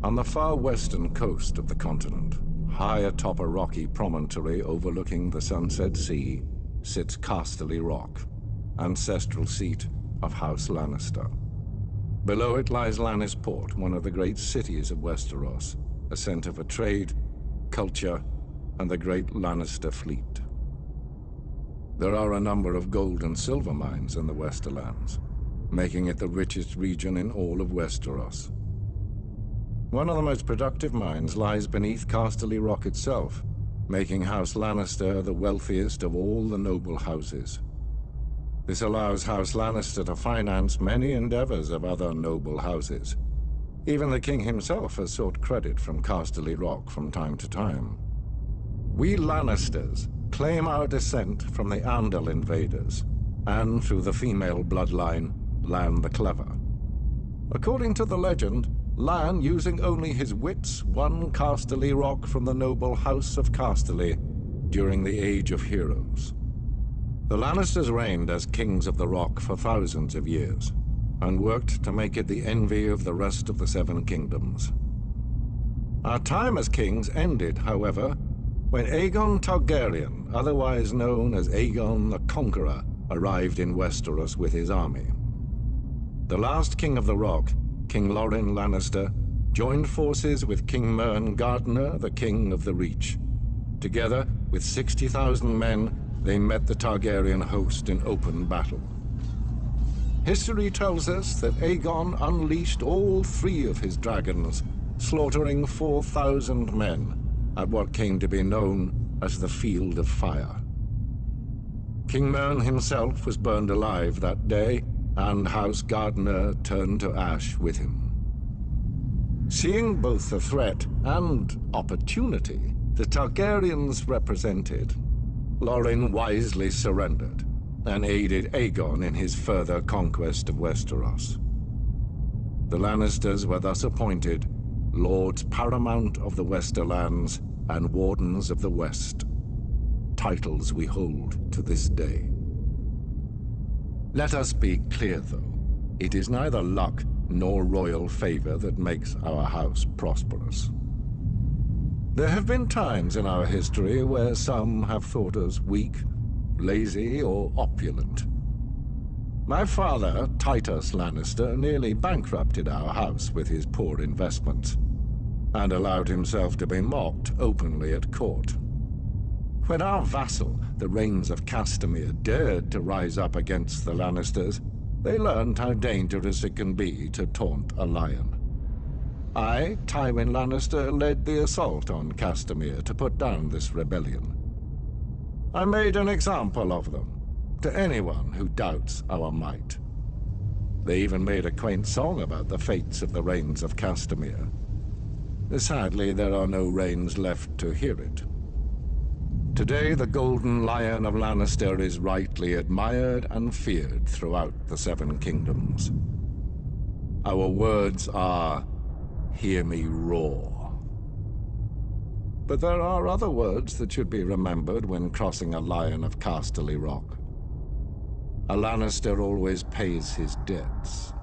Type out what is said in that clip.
On the far western coast of the continent, high atop a rocky promontory overlooking the Sunset Sea, sits Casterly Rock, ancestral seat of House Lannister. Below it lies Lannisport, one of the great cities of Westeros, a center for trade, culture, and the great Lannister fleet. There are a number of gold and silver mines in the Westerlands, making it the richest region in all of Westeros. One of the most productive mines lies beneath Casterly Rock itself, making House Lannister the wealthiest of all the noble houses. This allows House Lannister to finance many endeavors of other noble houses. Even the king himself has sought credit from Casterly Rock from time to time. We Lannisters claim our descent from the Andal invaders, and through the female bloodline, Lann the Clever. According to the legend, Lann, using only his wits, won Casterly Rock from the noble House of Casterly during the Age of Heroes. The Lannisters reigned as kings of the Rock for thousands of years, and worked to make it the envy of the rest of the Seven Kingdoms. Our time as kings ended, however, when Aegon Targaryen, otherwise known as Aegon the Conqueror, arrived in Westeros with his army. The last king of the Rock, King Loren Lannister, joined forces with King Mern Gardener, the king of the Reach. Together, with 60,000 men, they met the Targaryen host in open battle. History tells us that Aegon unleashed all 3 of his dragons, slaughtering 4,000 men at what came to be known as the Field of Fire. King Mern himself was burned alive that day, and House Gardener turned to ash with him. Seeing both the threat and opportunity the Targaryens represented, Loren wisely surrendered and aided Aegon in his further conquest of Westeros. The Lannisters were thus appointed Lords Paramount of the Westerlands and Wardens of the West, titles we hold to this day. Let us be clear, though. It is neither luck nor royal favor that makes our house prosperous. There have been times in our history where some have thought us weak, lazy, or opulent. My father, Titus Lannister, nearly bankrupted our house with his poor investments, and allowed himself to be mocked openly at court. When our vassal, the Rains of Castamere, dared to rise up against the Lannisters, they learned how dangerous it can be to taunt a lion. I, Tywin Lannister, led the assault on Castamere to put down this rebellion. I made an example of them, to anyone who doubts our might. They even made a quaint song about the fates of the Rains of Castamere. Sadly, there are no Rains left to hear it. Today, the Golden Lion of Lannister is rightly admired and feared throughout the Seven Kingdoms. Our words are, "Hear me roar." But there are other words that should be remembered when crossing a Lion of Casterly Rock. A Lannister always pays his debts.